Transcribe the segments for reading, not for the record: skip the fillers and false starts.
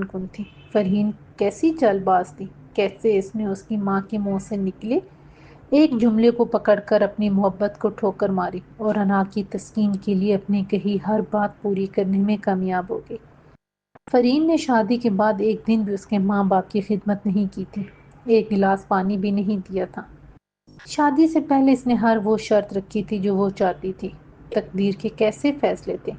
کن تھی۔ فرحین کیسی چال باز تھی، کیسے اس نے اس کی ماں کے منہ سے نکلے ایک جملے کو پکڑ کر اپنی محبت کو ٹھوکر ماری اور انا کی تسکین کے لیے اپنی کہی ہر بات پوری کرنے میں کامیاب ہو گئی۔ فرحین نے شادی کے بعد ایک دن بھی اس کے ماں باپ کی خدمت نہیں کی تھی، ایک گلاس پانی بھی نہیں دیا تھا۔ شادی سے پہلے اس نے ہر وہ شرط رکھی تھی جو وہ چاہتی تھی۔ تقدیر کے کیسے فیصلے تھے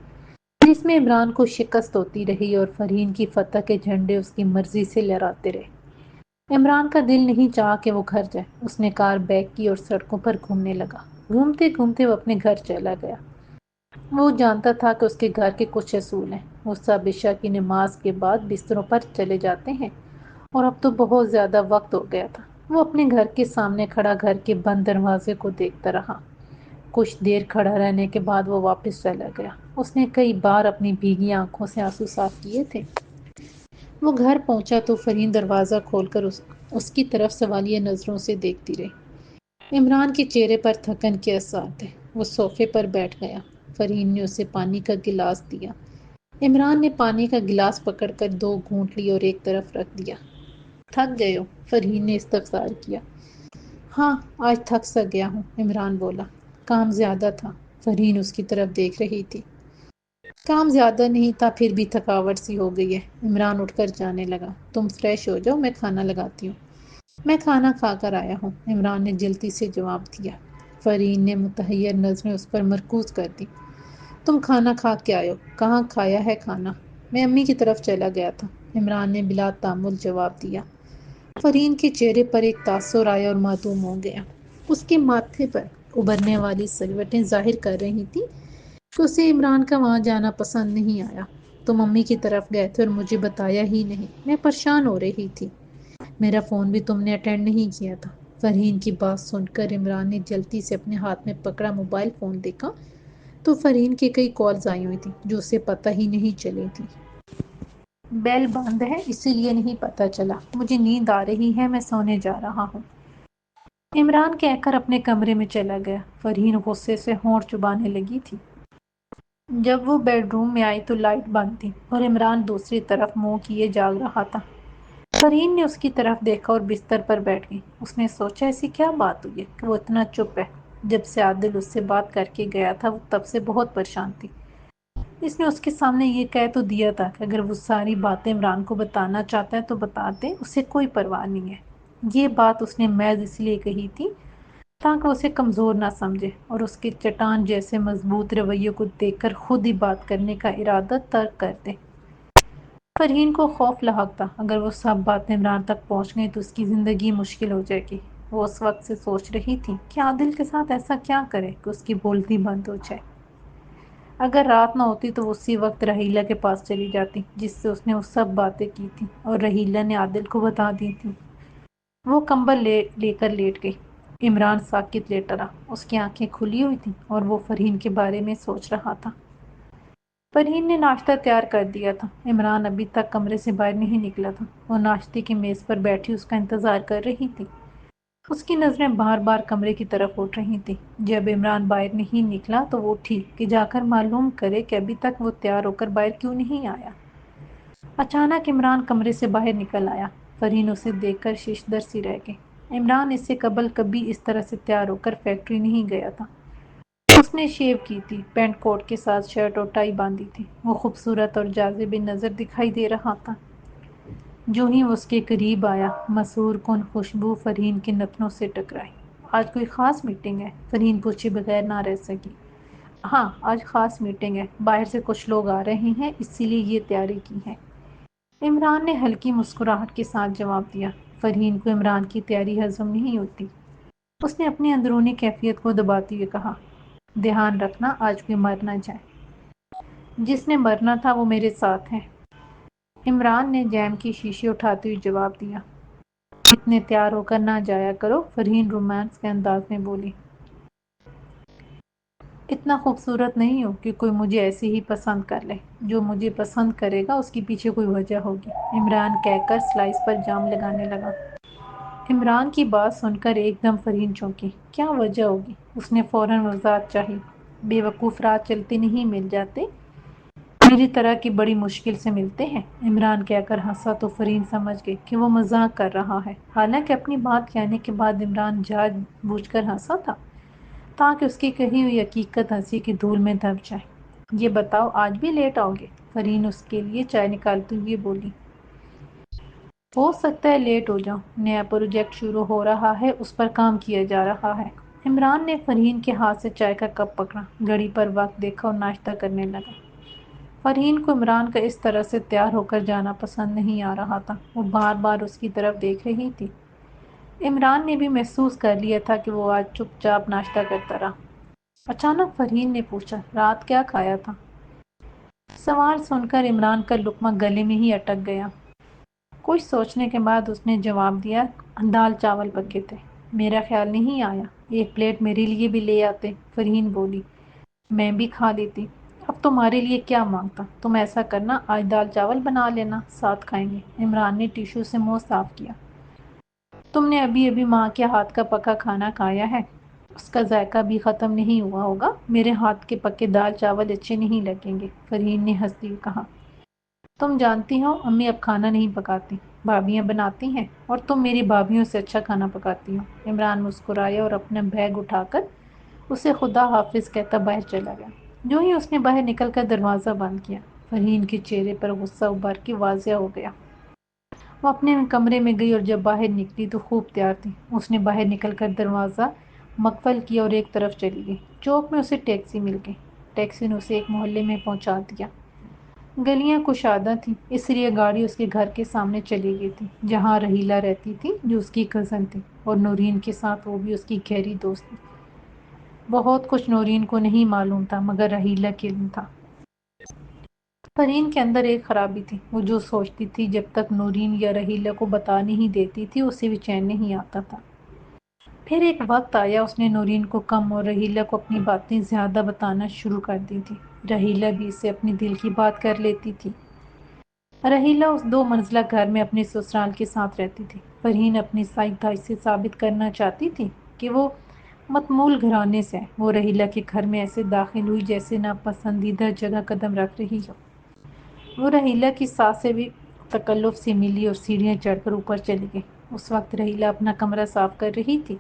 جس میں عمران کو شکست ہوتی رہی اور فرحین کی فتح کے جھنڈے اس کی مرضی سے لہراتے رہے۔ عمران کا دل نہیں چاہا کہ وہ گھر جائے۔ اس نے کار بیک کی اور سڑکوں پر گھومنے لگا۔ گھومتے گھومتے وہ اپنے گھر چلا گیا۔ وہ جانتا تھا کہ اس کے گھر کے کچھ اصول ہیں۔ وہ سب عشاء کی نماز کے بعد بستروں پر چلے جاتے ہیں اور اب تو بہت زیادہ وقت ہو گیا تھا۔ وہ اپنے گھر کے سامنے کھڑا گھر کے بند دروازے کو دیکھتا رہا۔ کچھ دیر کھڑا رہنے کے بعد وہ واپس چلا گیا۔ اس نے کئی بار اپنی بھیگی آنکھوں سے آنسو صاف کیے تھے۔ وہ گھر پہنچا تو فرحین دروازہ کھول کر اس کی طرف سوالیہ نظروں سے دیکھتی رہی۔ عمران کے چہرے پر تھکن کے آثار تھے۔ وہ صوفے پر بیٹھ گیا۔ فرحین نے اسے پانی کا گلاس دیا۔ عمران نے پانی کا گلاس پکڑ کر 2 گھونٹ لی اور ایک طرف رکھ دیا۔ تھک گئے ہو؟ فرحین نے استفسار کیا۔ ہاں، آج تھک سا گیا ہوں، عمران بولا۔ کام زیادہ تھا؟ فرحین اس کی طرف دیکھ رہی تھی۔ کام زیادہ نہیں تھا، پھر بھی تھکاوٹ سی ہو گئی ہے۔ عمران اٹھ کر جانے لگا۔ تم فریش ہو جاؤ، میں کھانا لگاتی ہوں۔ میں کھانا کھا کر آیا ہوں، عمران نے جلدی سے جواب دیا۔ فرحین نے متحیر نظریں اس پر مرکوز کر دی۔ تم کھانا کھا کے آئے ہو؟ کہاں کھایا ہے کھانا؟ میں امی کی طرف چلا گیا تھا، عمران نے بلا تامل جواب دیا۔ فرحین کے چہرے پر ایک تاثر آیا اور معدوم ہو گیا۔ اس کے ماتھے پر ابھرنے والی سلوٹیں ظاہر کر رہی تھیں کہ اسے عمران کا وہاں جانا پسند نہیں آیا۔ تم امی کی طرف گئے تھے اور مجھے بتایا ہی نہیں، میں پریشان ہو رہی تھی۔ میرا فون بھی تم نے اٹینڈ نہیں کیا تھا۔ فرحین کی بات سن کر عمران نے جلدی سے اپنے ہاتھ میں پکڑا موبائل فون دیکھا تو فرحین کی کئی کالز آئی ہوئی تھیں جو اسے پتہ ہی نہیں چلی تھی۔ بیل بند ہے اسی لیے نہیں پتہ چلا۔ مجھے نیند آ رہی ہے، میں سونے جا رہا ہوں، عمران کہہ کر اپنے کمرے میں چلا گیا۔ فرحین غصے سے ہونٹ چبانے لگی تھی۔ جب وہ بیڈ روم میں آئی تو لائٹ بند تھی اور عمران دوسری طرف منہ کیے جاگ رہا تھا۔ فرحین نے اس کی طرف دیکھا اور بستر پر بیٹھ گئی۔ اس نے سوچا ایسی کیا بات ہوئی ہے کہ وہ اتنا چپ ہے۔ جب سے عادل اس سے بات کر کے گیا تھا وہ تب سے بہت پریشان تھی۔ اس نے اس کے سامنے یہ کہہ تو دیا تھا کہ اگر وہ ساری باتیں عمران کو بتانا چاہتا ہے تو بتا دے، اسے کوئی پرواہ نہیں ہے۔ یہ بات اس نے محض اس لیے کہی تھی تاکہ اسے کمزور نہ سمجھے اور اس کے چٹان جیسے مضبوط رویے کو دیکھ کر خود ہی بات کرنے کا ارادہ ترک کر دے۔ فرحین کو خوف لاحق تھا، اگر وہ سب باتیں عمران تک پہنچ گئیں تو اس کی زندگی مشکل ہو جائے گی۔ وہ اس وقت سے سوچ رہی تھی کہ عادل کے ساتھ ایسا کیا کرے کہ اس کی بولتی بند ہو جائے۔ اگر رات نہ ہوتی تو وہ اسی وقت رحیلہ کے پاس چلی جاتی جس سے اس نے وہ سب باتیں کی تھیں اور رحیلہ نے عادل کو بتا دی تھی۔ وہ کمبل لے کر لیٹ گئی۔ عمران ساکت لیٹا رہا، اس کی آنکھیں کھلی ہوئی تھیں اور وہ فرحین کے بارے میں سوچ رہا تھا۔ فرحین نے ناشتہ تیار کر دیا تھا۔ عمران ابھی تک کمرے سے باہر نہیں نکلا تھا۔ وہ ناشتے کی میز پر بیٹھی اس کا انتظار کر رہی تھی۔ اس کی نظریں بار بار کمرے کی طرف اٹھ رہی تھیں۔ جب عمران باہر نہیں نکلا تو وہ اٹھی کہ جا کر معلوم کرے کہ ابھی تک وہ تیار ہو کر باہر کیوں نہیں آیا۔ اچانک عمران کمرے سے باہر نکل آیا۔ فرحین اسے دیکھ کر ششدر سی رہ گئی۔ عمران اس سے قبل کبھی اس طرح سے تیار ہو کر فیکٹری نہیں گیا تھا۔ اس نے شیو کی تھی، پینٹ کوٹ کے ساتھ شرٹ اور ٹائی باندھی تھی۔ وہ خوبصورت اور جاذب نظر دکھائی دے رہا تھا۔ جو ہی وہ اس کے قریب آیا، مسحور کن خوشبو فرحین کے نتنوں سے ٹکرائی۔ آج کوئی خاص میٹنگ ہے؟ فرحین پوچھے بغیر نہ رہ سکی۔ ہاں، آج خاص میٹنگ ہے، باہر سے کچھ لوگ آ رہے ہیں، اسی لیے یہ تیاری کی ہے، عمران نے ہلکی مسکراہٹ کے ساتھ جواب دیا۔ فرحین کو عمران کی تیاری ہضم نہیں ہوتی۔ اس نے اپنی اندرونی کیفیت کو دباتے ہوئے کہا، دھیان رکھنا آج کوئی مر نہ جائے۔ جس نے مرنا تھا وہ میرے ساتھ ہے، عمران نے جیم کی شیشی اٹھاتے ہوئے جواب دیا۔ اتنے تیار ہو کر نہ جایا کرو، فرحین رومانس کے انداز میں بولی۔ اتنا خوبصورت نہیں ہو کہ کوئی مجھے ایسے ہی پسند کر لے، جو مجھے پسند کرے گا اس کے پیچھے کوئی وجہ ہوگی، عمران کہہ کر سلائس پر جام لگانے لگا۔ عمران کی بات سن کر ایک دم فرحین چونکی۔ کیا وجہ ہوگی؟ اس نے فوراً وضاحت چاہی۔ بے وقوف راہ چلتے نہیں مل جاتے، میری طرح کی بڑی مشکل سے ملتے ہیں؟ عمران کہہ کر ہنسا تو فرین سمجھ گئی کہ وہ مذاق کر رہا ہے، حالانکہ اپنی بات کہنے کے بعد عمران جان بوجھ کر ہنسا تھا تاکہ اس کی کہی ہوئی حقیقت ہنسی کی دھول میں دب جائے۔ یہ بتاؤ آج بھی لیٹ آؤ گے؟ فرین اس کے لیے چائے نکالتے ہوئے بولی۔ ہو سکتا ہے لیٹ ہو جاؤں، نیا پروجیکٹ شروع ہو رہا ہے، اس پر کام کیا جا رہا ہے۔ عمران نے فرین کے ہاتھ سے چائے کا کپ پکڑا، گھڑی پر وقت دیکھا اور ناشتہ کرنے لگا۔ فرین کو عمران کا اس طرح سے تیار ہو کر جانا پسند نہیں آ رہا تھا، وہ بار بار اس کی طرف دیکھ رہی تھی۔ عمران نے بھی محسوس کر لیا تھا کہ وہ آج چپ چاپ ناشتہ کرتا رہا۔ اچانک فرین نے پوچھا، رات کیا کھایا تھا؟ سوال سن کر عمران کا لقمہ گلے میں ہی اٹک گیا۔ کچھ سوچنے کے بعد اس نے جواب دیا، دال چاول پکے تھے۔ میرا خیال نہیں آیا، ایک پلیٹ میرے لیے بھی لے آتے، فرین بولی۔ میں بھی کھا لیتی۔ اب تمہارے لیے کیا مانگتا؟ تم ایسا کرنا، آج دال چاول بنا لینا، ساتھ کھائیں گے۔ عمران نے ٹیشو سے منہ صاف کیا۔ تم نے ابھی ابھی ماں کے ہاتھ کا پکا کھانا کھایا ہے، اس کا ذائقہ بھی ختم نہیں ہوا ہوگا۔ میرے ہاتھ کے پکے دال چاول اچھے نہیں لگیں گے، فرین نے ہنستے ہوئے کہا۔ تم جانتی ہو امی اب کھانا نہیں پکاتی، بھابیاں بناتی ہیں، اور تم میری بھابھیوں سے اچھا کھانا پکاتی ہو۔ عمران مسکرایا اور اپنا بیگ اٹھا کر اسے خدا حافظ کہتا باہر چلا گیا۔ جو ہی اس نے باہر نکل کر دروازہ بند کیا، فرین کے چہرے پر غصہ ابھر کے واضح ہو گیا۔ وہ اپنے کمرے میں گئی اور جب باہر نکلی تو خوب تیار تھی۔ اس نے باہر نکل کر دروازہ مقفل کیا اور ایک طرف چلی گئی۔ چوک میں اسے ٹیکسی مل گئی۔ ٹیکسی نے اسے ایک محلے میں پہنچا دیا۔ گلیاں کشادہ تھیں، اس لیے گاڑی اس کے گھر کے سامنے چلی گئی تھی، جہاں رحیلہ رہتی تھی جو اس کی کزن تھی، اور نورین کے ساتھ وہ بھی اس کی گہری دوست تھی۔ بہت کچھ نورین کو نہیں معلوم تھا مگر رحیلہ کے علم تھا۔ فرین کے اندر ایک خرابی تھی، وہ جو سوچتی تھی جب تک نورین یا رحیلہ کو بتا نہیں دیتی تھی اسے بھی چین نہیں آتا تھا۔ پھر ایک وقت آیا اس نے نورین کو کم اور رحیلہ کو اپنی باتیں زیادہ بتانا شروع کر دی تھی۔ رحیلہ بھی اسے اپنی دل کی بات کر لیتی تھی۔ رحیلہ اس 2 منزلہ گھر میں اپنے سسرال کے ساتھ رہتی تھی۔ فرین اپنی سائیدائی سے ثابت کرنا چاہتی تھی کہ وہ متمول گھرانے سے ہے۔ وہ رحیلہ کے گھر میں ایسے داخل ہوئی جیسے ناپسندیدہ جگہ قدم رکھ رہی ہو۔ وہ رحیلہ کی ساس سے بھی تکلف سے ملی اور سیڑھیاں چڑھ کر اوپر چلی گئی۔ اس وقت رحیلہ اپنا کمرہ صاف کر رہی تھی۔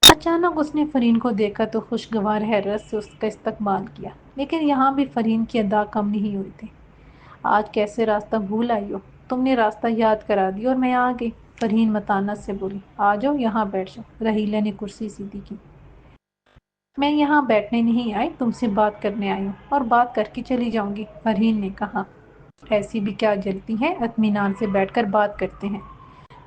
اچانک اس نے فرین کو دیکھا تو خوشگوار حیرت سے اس کا استقبال کیا، لیکن یہاں بھی فرین کی ادا کم نہیں ہوئی تھی۔ آج کیسے راستہ بھول آئی ہو؟ تم نے راستہ یاد کرا دیا اور میں آ گئی، فرین متانت سے بولی۔ آ جاؤ، یہاں بیٹھ جاؤ، رحیلہ نے کرسی سیدھی کی۔ میں یہاں بیٹھنے نہیں آئی، تم سے بات کرنے آئی ہوں، اور بات کر کے چلی جاؤں گی، فرین نے کہا۔ ایسی بھی کیا جلتی ہے، اطمینان سے بیٹھ کر بات کرتے ہیں۔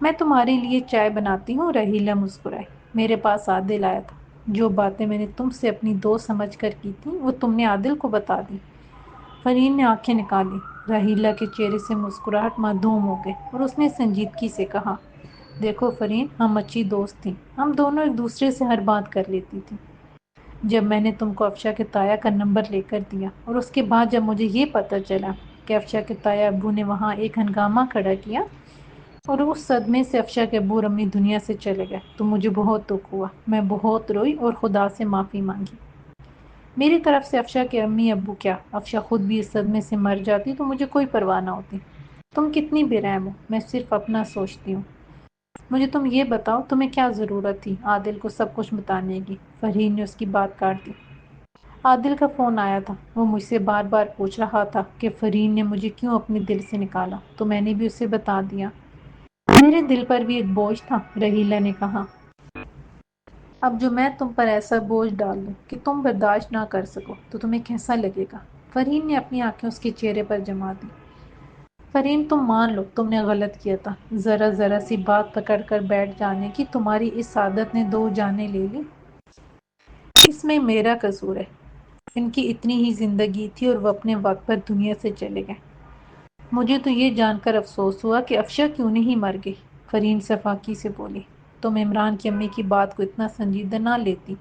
میں تمہارے لیے چائے بناتی ہوں، رحیلہ مسکرائی۔ میرے پاس عادل آیا تھا، جو باتیں میں نے تم سے اپنی دوست سمجھ کر کی تھی وہ تم نے عادل کو بتا دی، فرین نے آنکھیں نکالی۔ رحیلہ کے چہرے سے مسکراہٹ معدوم ہو گئی اور اس نے سنجیدگی سے کہا، دیکھو فرین، ہم اچھی دوست تھیں، ہم دونوں ایک دوسرے سے ہر بات کر لیتی تھی۔ جب میں نے تم کو افشا کے تایا کا نمبر لے کر دیا اور اس کے بعد جب مجھے یہ پتہ چلا کہ افشا کے تایا ابو نے وہاں ایک ہنگامہ کھڑا کیا اور اس صدمے سے افشا کے ابو اور امی دنیا سے چلے گئے تو مجھے بہت دکھ ہوا، میں بہت روئی اور خدا سے معافی مانگی۔ میری طرف سے افشا کے امی ابو کیا، افشا خود بھی اس صدمے سے مر جاتی تو مجھے کوئی پرواہ نہ ہوتی۔ تم کتنی بے رحم ہو، میں صرف اپنا سوچتی ہوں۔ مجھے تم یہ بتاؤ تمہیں کیا ضرورت تھی عادل کو سب کچھ بتانے کی؟ فرین نے اس کی بات کاٹ دی۔ عادل کا فون آیا تھا، وہ مجھ سے بار بار پوچھ رہا تھا کہ فرین نے مجھے کیوں اپنے دل سے نکالا، تو میں نے بھی اسے بتا دیا۔ میرے دل پر بھی ایک بوجھ تھا، رحیلہ نے کہا۔ اب جو میں تم پر ایسا بوجھ ڈال دوں کہ تم برداشت نہ کر سکو تو تمہیں کیسا لگے گا؟ فرین نے اپنی آنکھیں اس کے چہرے پر جما دی۔ فرین، تم مان لو تم نے غلط کیا تھا، ذرا ذرا سی بات پکڑ کر بیٹھ جانے کی تمہاری اس عادت نے 2 جانیں لے لی۔ اس میں میرا قصور ہے، ان کی اتنی ہی زندگی تھی اور وہ اپنے وقت پر دنیا سے چلے گئے۔ مجھے تو یہ جان کر افسوس ہوا کہ افشا کیوں نہیں مر گئی، فرین صفاقی سے بولی۔ تم عمران کی امی کی بات کو اتنا سنجیدہ نہ لیتی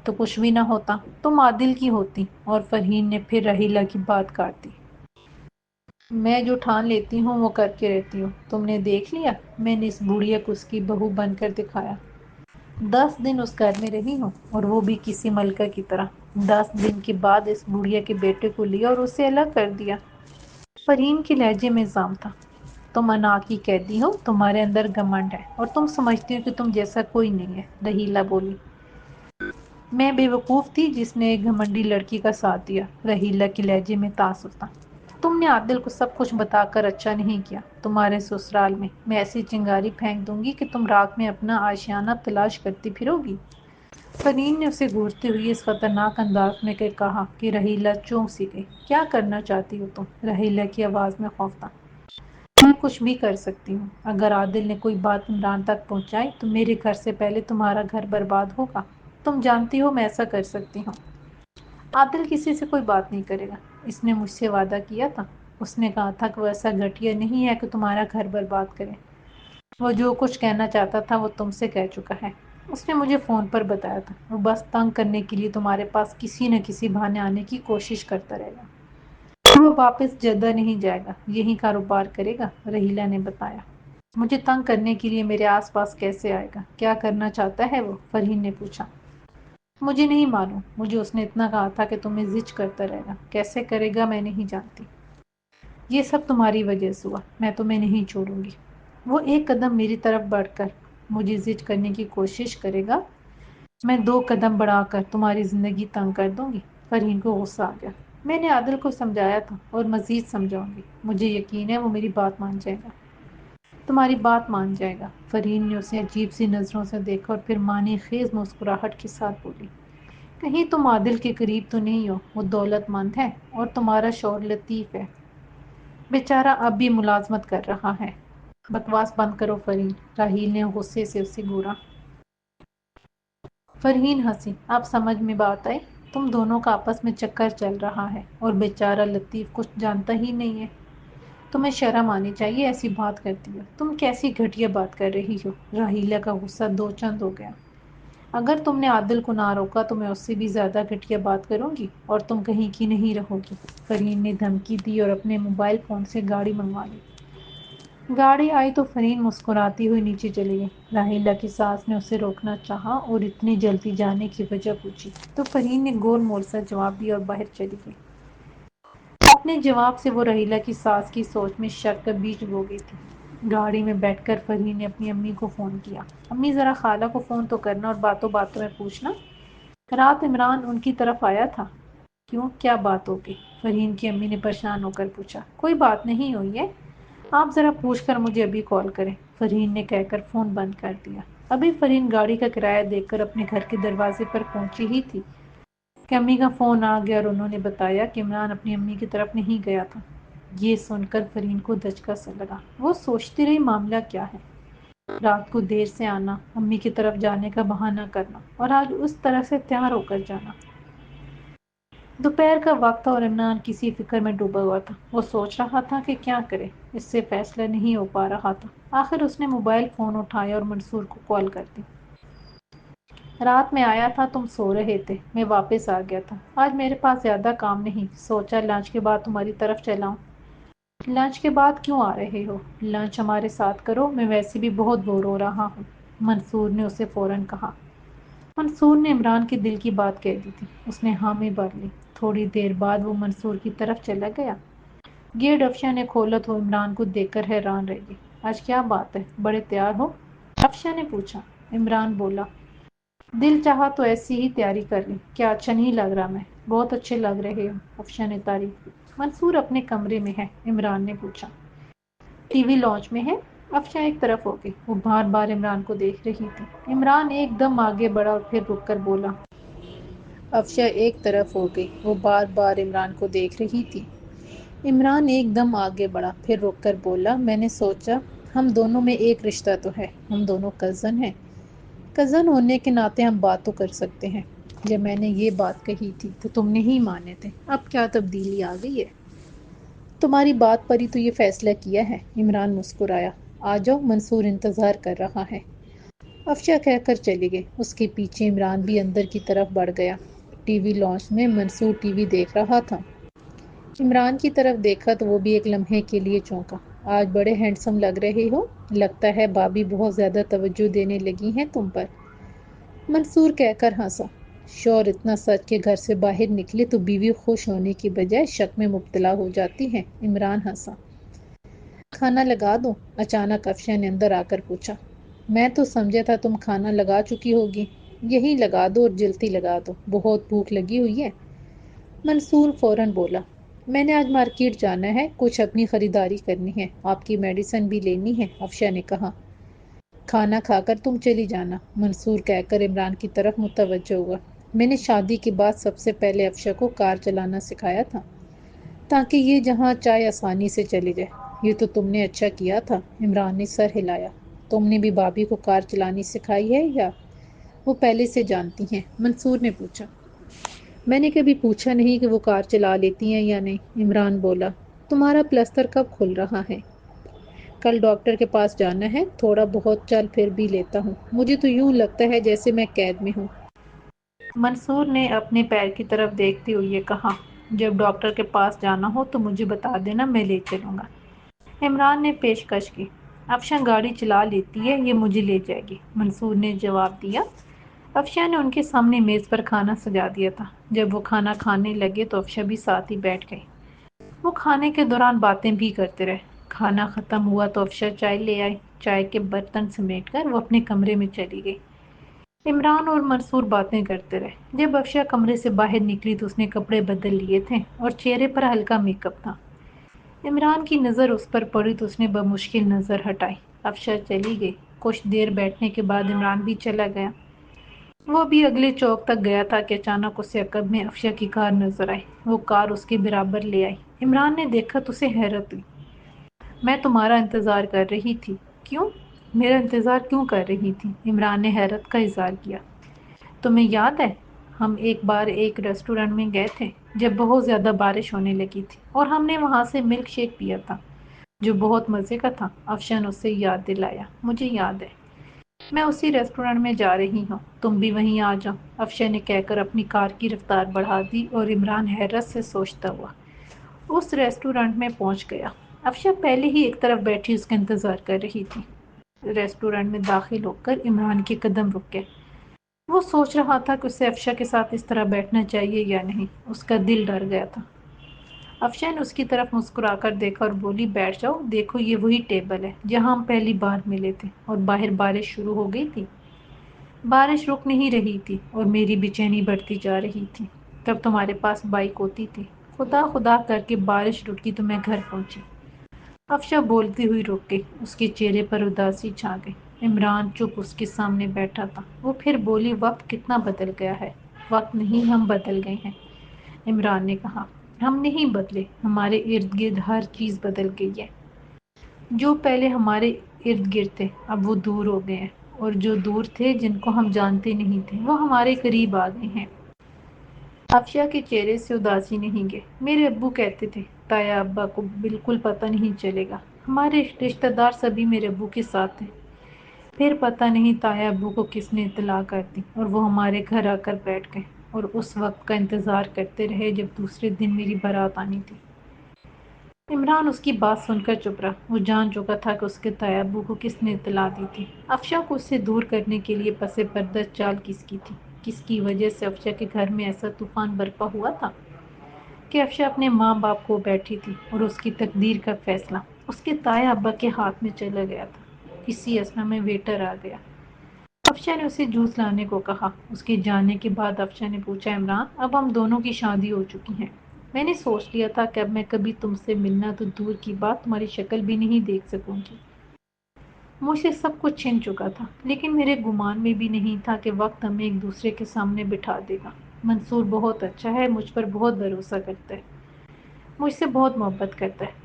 تو کچھ بھی نہ ہوتا، تم عادل کی ہوتی، اور فرین نے پھر رحیلہ کی بات کاٹ دی۔ میں جو ٹھان لیتی ہوں وہ کر کے رہتی ہوں، تم نے دیکھ لیا، میں نے اس بڑھیا کو اس کی بہو بن کر دکھایا۔ 10 دن اس گھر میں رہی ہوں اور وہ بھی کسی ملکہ کی طرح۔ 10 دن کے بعد اس بڑھیا کے بیٹے کو لیا اور اسے الگ کر دیا۔ فرین کے لہجے میں الزام تھا۔ تم انا کی قیدی ہو، تمہارے اندر گھمنڈ ہے اور تم سمجھتی ہو کہ تم جیسا کوئی نہیں ہے، رحیلہ بولی۔ میں بے وقوف تھی جس نے ایک گھمنڈی لڑکی کا ساتھ دیا، رحیلہ کے لہجے میں تعصب تھا۔ تم نے عادل کو سب کچھ بتا کر اچھا نہیں کیا۔ تمہارے سسرال میں ایسی چنگاری پھینک دوں گی کہ تم رات میں اپنا آشیانہ تلاش کرتی پھرو گی۔ فرین نے اسے گھورتے ہوئے اس خطرناک انداز میں کہا کہ رحیلہ چونک سی گئی۔ کیا کرنا چاہتی ہو تم؟ رحیلہ کی آواز میں خوف تھا۔ میں کچھ بھی کر سکتی ہوں۔ اگر عادل نے کوئی بات عمران تک پہنچائی تو میرے گھر سے پہلے تمہارا گھر برباد ہوگا۔ تم جانتی ہو میں ایسا کر سکتی ہوں۔ عادل کسی سے کوئی بات نہیں کرے گا۔ اس نے مجھ سے وعدہ کیا تھا۔ اس نے کہا تھا کہ وہ ایسا گھٹیا نہیں ہے کہ تمہارا گھر برباد کرے۔ وہ جو کچھ کہنا چاہتا تھا وہ تم سے کہہ چکا ہے۔ اس نے مجھے فون پر بتایا تھا۔ وہ بس تنگ کرنے کے لیے تمہارے پاس کسی نہ کسی بہانے آنے کی کوشش کرتا رہے گا۔ وہ واپس جدہ نہیں جائے گا، یہیں کاروبار کرے گا، رحیلہ نے بتایا۔ مجھے تنگ کرنے کے لیے میرے آس پاس کیسے آئے گا؟ کیا کرنا چاہتا ہے وہ؟ فرین نے پوچھا۔ مجھے نہیں معلوم۔ مجھے اس نے اتنا کہا تھا کہ تمہیں زچ کرتا رہے گا۔ کیسے کرے گا میں نہیں جانتی۔ یہ سب تمہاری وجہ سے ہوا۔ میں تمہیں نہیں چھوڑوں گی۔ وہ ایک قدم میری طرف بڑھ کر مجھے زچ کرنے کی کوشش کرے گا، میں 2 قدم بڑھا کر تمہاری زندگی تنگ کر دوں گی۔ فرین کو غصہ آ گیا۔ میں نے عادل کو سمجھایا تھا اور مزید سمجھاؤں گی۔ مجھے یقین ہے وہ میری بات مان جائے گا۔ تمہاری بات مان جائے گا؟ فرین نے اسے عجیب سی نظروں سے دیکھا اور پھر معنی خیز مسکراہٹ کے ساتھ بولی، کہیں تم عادل کے قریب تو نہیں ہو؟ وہ دولت مند ہے اور تمہارا شوہر لطیف ہے، بیچارہ اب بھی ملازمت کر رہا ہے۔ بکواس بند کرو فرین، راحیل نے غصے سے اسے گھورا۔ فرین ہنسی۔ اب سمجھ میں بات آئی؟ تم دونوں کا آپس میں چکر چل رہا ہے اور بیچارہ لطیف کچھ جانتا ہی نہیں ہے۔ تمہیں شرم آنی چاہیے، ایسی بات کرتی ہو۔ تم کیسی گھٹیا بات کر رہی ہو؟ راحیلہ کا غصہ 2 چند ہو گیا۔ اگر تم نے عادل کو نہ روکا تو میں اس سے بھی زیادہ گھٹیا بات کروں گی اور تم کہیں کی نہیں رہو گی۔ فرین نے دھمکی دی اور اپنے موبائل فون سے گاڑی منگوا لی۔ گاڑی آئی تو فرین مسکراتی ہوئی نیچے چلی گئی۔ راحیلہ کی ساس نے اسے روکنا چاہا اور اتنی جلدی جانے کی وجہ پوچھی تو فرین نے گول مول سا جواب دیا اور باہر چلی گئی۔ اپنے جواب سے وہ راحیلہ کی ساس کی سوچ میں شک کا بیج بو گئی تھی۔ گاڑی میں بیٹھ کر فرین نے اپنی امی کو فون کیا۔ امی ذرا خالہ کو فون تو کرنا اور باتوں باتوں میں پوچھنا رات عمران ان کی طرف آیا تھا۔ کیوں، کیا بات ہوگی؟ فرین کی امی نے پریشان ہو کر پوچھا۔ کوئی بات نہیں ہوئی ہے، آپ ذرا پوچھ کر مجھے ابھی کال کریں، فرین نے کہہ کر فون بند کر دیا۔ ابھی فرین گاڑی کا کرایہ دے کر اپنے گھر کے دروازے پر پہنچی ہی تھی کہ امی کا فون آ گیا اور انہوں نے بتایا کہ عمران اپنی امی کی طرف نہیں گیا تھا۔ یہ سن کر فرین کو دھچکا سا لگا۔ وہ سوچتی رہی معاملہ کیا ہے؟ رات کو دیر سے آنا، امی کی طرف جانے کا بہانہ کرنا اور آج اس طرح سے تیار ہو کر جانا۔ دوپہر کا وقت تھا اور عمران کسی فکر میں ڈوبا ہوا تھا۔ وہ سوچ رہا تھا کہ کیا کرے، اس سے فیصلہ نہیں ہو پا رہا تھا۔ آخر اس نے موبائل فون اٹھایا اور منصور کو کال کر دی۔ رات میں آیا تھا، تم سو رہے تھے، میں واپس آ گیا تھا۔ آج میرے پاس زیادہ کام نہیں، سوچا لنچ کے بعد تمہاری طرف چلا آؤں۔ لنچ کے بعد کیوں آ رہے ہو؟ لنچ ہمارے ساتھ کرو، میں ویسے بھی بہت بور ہو رہا ہوں، منصور نے اسے فوراً کہا۔ منصور نے عمران کے دل کی بات کہہ دی تھی۔ اس نے ہاں میں بھر لی۔ تھوڑی دیر بعد وہ منصور کی طرف چلا گیا۔ گیٹ افشاں نے کھولا تو عمران کو دیکھ کر حیران رہ گئی۔ آج کیا بات ہے، بڑے تیار ہو؟ افشاں نے پوچھا۔ عمران بولا، دل چاہا تو ایسی ہی تیاری کر لی۔ کیا اچھا نہیں لگ رہا؟ میں بہت اچھے لگ رہے ہو، افشاں نے تعریف کی۔ منصور اپنے کمرے میں ہے؟ عمران نے پوچھا۔ ٹی وی لانچ میں ہے، افشاں ایک طرف ہو گئی۔ وہ بار بار عمران کو دیکھ رہی تھی۔ عمران ایک دم آگے بڑھا اور پھر رک کر بولا۔ افشاں ایک طرف ہو گئی۔ وہ بار بار عمران کو دیکھ رہی تھی۔ عمران ایک دم آگے بڑھا، پھر رک کر بولا، میں نے سوچا ہم دونوں میں ایک رشتہ تو ہے، ہم دونوں کزن ہیں، کزن ہونے کے ناطے ہم بات تو کر سکتے ہیں۔ جب میں نے یہ بات کہی تھی تو تم نہیں مانے تھے، اب کیا تبدیلی آ گئی ہے؟ تمہاری بات پر ہی تو یہ فیصلہ کیا ہے، عمران مسکرایا۔ آ جاؤ، منصور انتظار کر رہا ہے، افشاں کہہ کر چلی گئی۔ اس کے پیچھے عمران بھی اندر کی طرف بڑھ گیا۔ ٹی وی لانچ میں منصور ٹی وی دیکھ رہا تھا۔ عمران کی طرف دیکھا تو وہ بھی ایک لمحے کے لیے چونکا۔ آج بڑے ہینڈسم لگ رہے ہو، لگتا ہے بھابھی بہت زیادہ توجہ دینے لگی ہیں تم پر، منصور کہہ کر ہنسا۔ شوہر اتنا سچ کے گھر سے باہر نکلے تو بیوی خوش ہونے کی بجائے شک میں مبتلا ہو جاتی ہے۔ عمران ہنسا۔ کھانا لگا دو؟ اچانک افشا نے اندر آ کر پوچھا۔ میں تو سمجھا تھا تم کھانا لگا چکی ہوگی۔ یہی لگا دو اور جلتی لگا دو، بہت بھوک لگی ہوئی ہے۔ منصور فوراً بولا، میں نے آج مارکیٹ جانا ہے، کچھ اپنی خریداری کرنی ہے، آپ کی میڈیسن بھی لینی ہے۔ افشا نے کہا، کھانا کھا کر تم چلی جانا، منصور کہہ کر عمران کی طرف متوجہ ہوا۔ میں نے شادی کے بعد سب سے پہلے افشا کو کار چلانا سکھایا تھا تاکہ یہ جہاں چاہے آسانی سے چلی جائے۔ یہ تو تم نے اچھا کیا تھا۔ عمران نے سر ہلایا۔ تم نے بھی بھابھی کو کار چلانی سکھائی ہے یا وہ پہلے سے جانتی ہیں؟ منصور نے پوچھا۔ میں نے کبھی پوچھا نہیں کہ وہ کار چلا لیتی ہیں یا نہیں، عمران بولا۔ تمہارا پلستر کب کھل رہا ہے؟ کل ڈاکٹر کے پاس جانا ہے، تھوڑا بہت چل پھر بھی لیتا ہوں، مجھے تو یوں لگتا ہے جیسے میں قید میں ہوں۔ منصور نے اپنے پیر کی طرف دیکھتے ہوئے کہا، جب ڈاکٹر کے پاس جانا ہو تو مجھے بتا دینا، میں لے چلوں گا۔ عمران نے پیشکش کی۔ افشا گاڑی چلا لیتی ہے، یہ مجھے لے جائے گی، منصور نے جواب دیا۔ افشا نے ان کے سامنے میز پر کھانا سجا دیا تھا۔ جب وہ کھانا کھانے لگے تو افشا بھی ساتھ ہی بیٹھ گئی۔ وہ کھانے کے دوران باتیں بھی کرتے رہے۔ کھانا ختم ہوا تو افشا چائے لے آئی۔ چائے کے برتن سمیٹ کر وہ اپنے کمرے میں چلی گئی۔ عمران اور منصور باتیں کرتے رہے۔ جب افشا کمرے سے باہر نکلی تو اس نے کپڑے بدل لیے تھے اور چہرے پر ہلکا میک اپ تھا۔ عمران کی نظر اس پر پڑی تو اس نے بمشکل نظر ہٹائی۔ افشا چلی گئی۔ کچھ دیر بیٹھنے کے بعد عمران بھی چلا گیا۔ وہ بھی اگلے چوک تک گیا تھا کہ اچانک اسے عقب میں افشا کی کار نظر آئی۔ وہ کار اس کے برابر لے آئی۔ عمران نے دیکھا تو اسے حیرت ہوئی۔ میں تمہارا انتظار کر رہی تھی۔ کیوں؟ میرا انتظار کیوں کر رہی تھی؟ عمران نے حیرت کا اظہار کیا۔ تمہیں یاد ہے ہم ایک بار ایک ریسٹورینٹ میں گئے تھے جب بہت زیادہ بارش ہونے لگی تھی اور ہم نے وہاں سے ملک شیک پیا تھا جو بہت مزے کا تھا؟ افشا نے اسے یاد دلایا۔ مجھے یاد ہے، میں اسی ریسٹورینٹ میں جا رہی ہوں، تم بھی وہیں آ جاؤ، افشا نے کہہ کر اپنی کار کی رفتار بڑھا دی اور عمران حیرت سے سوچتا ہوا اس ریسٹورینٹ میں پہنچ گیا۔ افشا پہلے ہی ایک طرف بیٹھی اس کا انتظار کر رہی تھی۔ ریسٹورینٹ میں داخل ہو کر عمران کے قدم رک گئے۔ وہ سوچ رہا تھا کہ اسے افشا کے ساتھ اس طرح بیٹھنا چاہیے یا نہیں۔ اس کا دل ڈر گیا تھا۔ افشا نے اس کی طرف مسکرا کر دیکھا اور بولی، بیٹھ جاؤ، دیکھو یہ وہی ٹیبل ہے جہاں ہم پہلی بار ملے تھے اور باہر بارش شروع ہو گئی تھی۔ بارش رک نہیں رہی تھی اور میری بے چینی بڑھتی جا رہی تھی۔ تب تمہارے پاس بائک ہوتی تھی، خدا خدا کر کے بارش رکی تو میں گھر پہنچی۔ افشا بولتی ہوئی رک گئی۔ اس کے چہرے پر اداسی چھا گئی۔ عمران چپ اس کے سامنے بیٹھا تھا۔ وہ پھر بولی، وقت کتنا بدل گیا ہے۔ وقت نہیں، ہم بدل گئے ہیں، عمران نے کہا۔ ہم نہیں بدلے، ہمارے ارد گرد ہر چیز بدل گئی ہے۔ جو پہلے ہمارے ارد گرد تھے اب وہ دور ہو گئے ہیں، اور جو دور تھے جن کو ہم جانتے نہیں تھے وہ ہمارے قریب آ گئے ہیں۔ افشا کے چہرے سے اداسی نہیں گئی۔ میرے ابو کہتے تھے تایا ابا کو بالکل پتہ نہیں چلے گا، ہمارے رشتہ دار سبھی میرے ابو کے ساتھ تھے۔ پھر پتہ نہیں تایا ابو کو کس نے اطلاع کر دی اور وہ ہمارے گھر آ کر بیٹھ گئے اور اس وقت کا انتظار کرتے رہے جب دوسرے دن میری بارات آنی تھی۔ عمران اس کی بات سن کر چپ رہا۔ وہ جان چکا تھا کہ اس کے تایا ابو کو کس نے اطلاع دی تھی۔ افشا کو اس سے دور کرنے کے لیے پس پردہ چال کس کی تھی؟ کس کی وجہ سے افشا کے گھر میں ایسا طوفان برپا ہوا تھا کہ افشا اپنے ماں باپ کو بیٹھی تھی اور اس کی تقدیر کا فیصلہ اس کے تایا ابا کے ہاتھ میں چلا گیا تھا۔ اسی اثنا میں ویٹر آ گیا۔ افشا نے اسے جوس لانے کو کہا۔ اس کے جانے کے بعد افشا نے پوچھا، عمران، اب ہم دونوں کی شادی ہو چکی ہے، میں نے سوچ لیا تھا کہ اب میں کبھی تم سے ملنا تو دور کی بات تمہاری شکل بھی نہیں دیکھ سکوں گی۔ مجھ سے سب کچھ چھن چکا تھا، لیکن میرے گمان میں بھی نہیں تھا کہ وقت ہمیں ایک دوسرے کے سامنے بٹھا دے گا۔ منصور بہت اچھا ہے، مجھ پر بہت بھروسہ کرتا ہے، مجھ سے بہت محبت کرتا ہے۔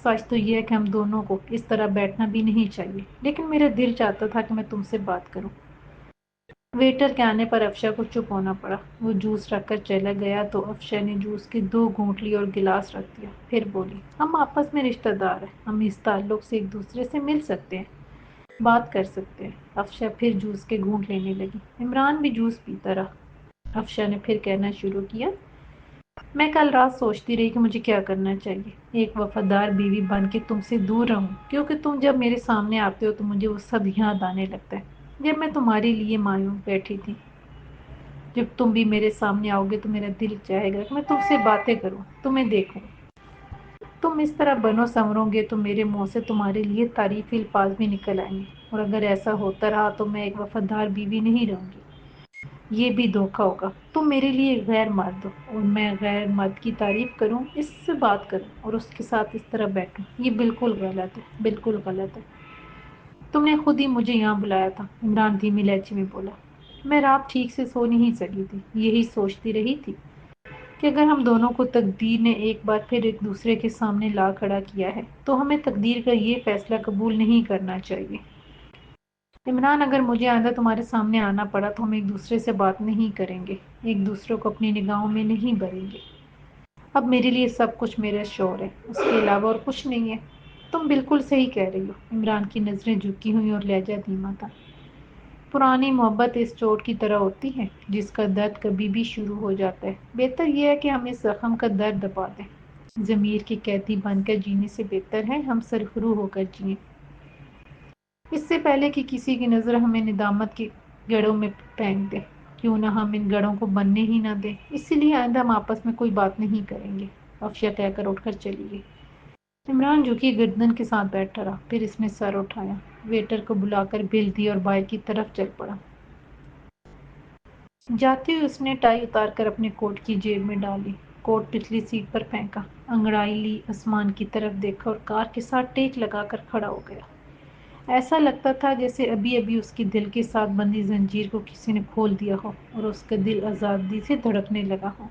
سچ تو یہ ہے کہ ہم دونوں کو اس طرح بیٹھنا بھی نہیں چاہیے، لیکن میرا دل چاہتا تھا کہ میں تم سے بات کروں۔ ویٹر کے آنے پر افشا کو چپ ہونا پڑا۔ وہ جوس رکھ کر چلا گیا تو افشا نے جوس کے 2 گھونٹ لیے اور گلاس رکھ دیا۔ پھر بولی، ہم آپس میں رشتہ دار ہیں، ہم اس تعلق سے ایک دوسرے سے مل سکتے ہیں، بات کر سکتے ہیں۔ افشا پھر جوس کے گھونٹ لینے لگی۔ عمران بھی جوس پیتا رہا۔ افشا نے پھر کہنا شروع کیا، میں کل رات سوچتی رہی کہ مجھے کیا کرنا چاہیے۔ ایک وفادار بیوی بن کے تم سے دور رہوں، کیونکہ تم جب میرے سامنے آتے ہو تو مجھے وہ سب یاد آنے لگتا ہے جب میں تمہارے لیے مایوس بیٹھی تھی۔ جب تم بھی میرے سامنے آؤ گے تو میرا دل چاہے گا کہ میں تم سے باتیں کروں، تمہیں دیکھوں۔ تم اس طرح بنو سنورو گے تو میرے منہ سے تمہارے لیے تعریفی الفاظ بھی نکل آئیں گے، اور اگر ایسا ہوتا رہا تو میں ایک وفادار بیوی نہیں رہوں گی۔ یہ بھی دھوکا ہوگا، تم میرے لیے غیر مرد ہو اور میں غیر مرد کی تعریف کروں، اس سے بات کروں اور اس کے ساتھ اس طرح بیٹھوں، یہ بالکل غلط ہے، بالکل غلط ہے۔ تم نے خود ہی مجھے یہاں بلایا تھا، عمران دھیمی لہجے میں بولا۔ میں رات ٹھیک سے سو نہیں سکی تھی، یہی سوچتی رہی تھی کہ اگر ہم دونوں کو تقدیر نے ایک بار پھر ایک دوسرے کے سامنے لا کھڑا کیا ہے تو ہمیں تقدیر کا یہ فیصلہ قبول نہیں کرنا چاہیے۔ عمران، اگر مجھے آئندہ تمہارے سامنے آنا پڑا تو ہم ایک دوسرے سے بات نہیں کریں گے، ایک دوسرے کو اپنی نگاہوں میں نہیں بھریں گے۔ اب میرے لیے سب کچھ میرا شوہر ہے، اس کے علاوہ اور کچھ نہیں ہے۔ تم بالکل صحیح کہہ رہی ہو۔ عمران کی نظریں جھکی ہوئی اور لہجہ دھیما تھا۔ پرانی محبت اس چوٹ کی طرح ہوتی ہے جس کا درد کبھی بھی شروع ہو جاتا ہے، بہتر یہ ہے کہ ہم اس زخم کا درد دبا دیں۔ ضمیر کے قیدی بن کر جینے سے بہتر ہے ہم سرخرو ہو کر جئیں، اس سے پہلے کہ کسی کی نظر ہمیں ندامت کے گڑھوں میں پھینک دے۔ کیوں نہ ہم ان گڑھوں کو بننے ہی نہ دیں، اسی لیے آئندہ ہم آپس میں کوئی بات نہیں کریں گے۔ افشا کہہ کر اٹھ کر چلی گئی۔ عمران جھکی گردن کے ساتھ بیٹھا رہا، پھر اس نے سر اٹھایا، ویٹر کو بلا کر بل دی اور باہر کی طرف چل پڑا۔ جاتے ہوئے اس نے ٹائی اتار کر اپنے کوٹ کی جیب میں ڈالی، کوٹ پچھلی سیٹ پر پھینکا، انگڑائی لی، آسمان کی طرف دیکھا اور کار کے ساتھ ٹیک لگا کر کھڑا ہو گیا۔ ایسا لگتا تھا جیسے ابھی ابھی اس کے دل کے ساتھ بندھی زنجیر کو کسی نے کھول دیا ہو اور اس کا دل آزادی سے دھڑکنے لگا ہو۔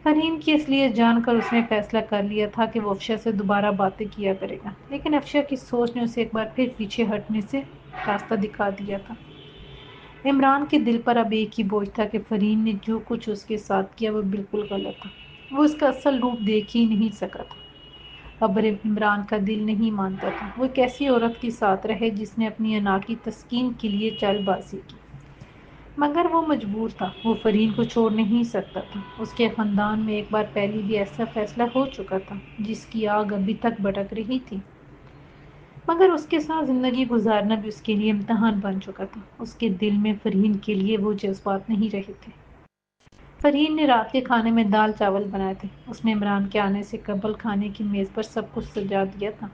فرحین کی اصلیت جان کر اس نے فیصلہ کر لیا تھا کہ وہ افشا سے دوبارہ باتیں کیا کرے گا، لیکن افشا کی سوچ نے اسے ایک بار پھر پیچھے ہٹنے سے راستہ دکھا دیا تھا۔ عمران کے دل پر اب ایک ہی بوجھ تھا کہ فرحین نے جو کچھ اس کے ساتھ کیا وہ بالکل غلط تھا، وہ اس کا اصل روپ دیکھ ہی نہیں سکا تھا۔ اب عمران کا دل نہیں مانتا تھا وہ ایک ایسی عورت کے ساتھ رہے جس نے اپنی انا کی تسکین کے لیے چال بازی کی، مگر وہ مجبور تھا، وہ فرحین کو چھوڑ نہیں سکتا تھا۔ اس کے خاندان میں ایک بار پہلے بھی ایسا فیصلہ ہو چکا تھا جس کی آگ ابھی تک بھڑک رہی تھی، مگر اس کے ساتھ زندگی گزارنا بھی اس کے لیے امتحان بن چکا تھا۔ اس کے دل میں فرحین کے لیے وہ جذبات نہیں رہے تھے۔ فرحین نے رات کے کھانے میں دال چاول بنائے تھے، اس نے عمران کے آنے سے قبل کھانے کی میز پر سب کچھ سجا دیا تھا۔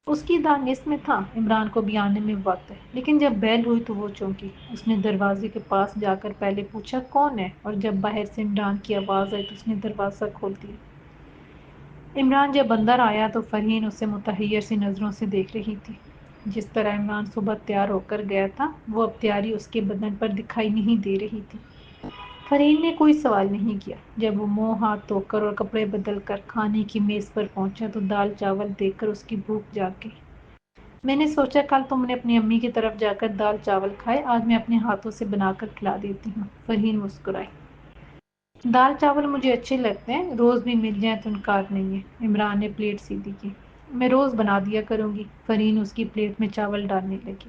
اس کی دانست میں تھا عمران کو بھی آنے میں وقت ہے، لیکن جب بیل ہوئی تو وہ چونکی۔ اس نے دروازے کے پاس جا کر پہلے پوچھا کون ہے، اور جب باہر سے عمران کی آواز آئی تو اس نے دروازہ کھول دیا۔ عمران جب اندر آیا تو فرحین اسے متحیر سی نظروں سے دیکھ رہی تھی۔ جس طرح عمران صبح تیار ہو کر گیا تھا وہ اب تیاری اس کے بدن پر دکھائی نہیں دے رہی تھی۔ فرحین نے کوئی سوال نہیں کیا۔ جب وہ منہ ہاتھ دھو کر اور کپڑے بدل کر کھانے کی میز پر پہنچا تو دال چاول دیکھ کر اس کی بھوک جاگ گئی۔ میں نے سوچا کل تم نے اپنی امی کی طرف جا کر دال چاول کھائے، آج میں اپنے ہاتھوں سے بنا کر کھلا دیتی ہوں۔ فرحین مسکرائی۔ دال چاول مجھے اچھے لگتے ہیں، روز بھی مل جائیں تو انکار نہیں ہے۔ عمران نے پلیٹ سیدھی کی۔ میں روز بنا دیا کروں گی۔ فرحین اس کی پلیٹ میں چاول ڈالنے لگی۔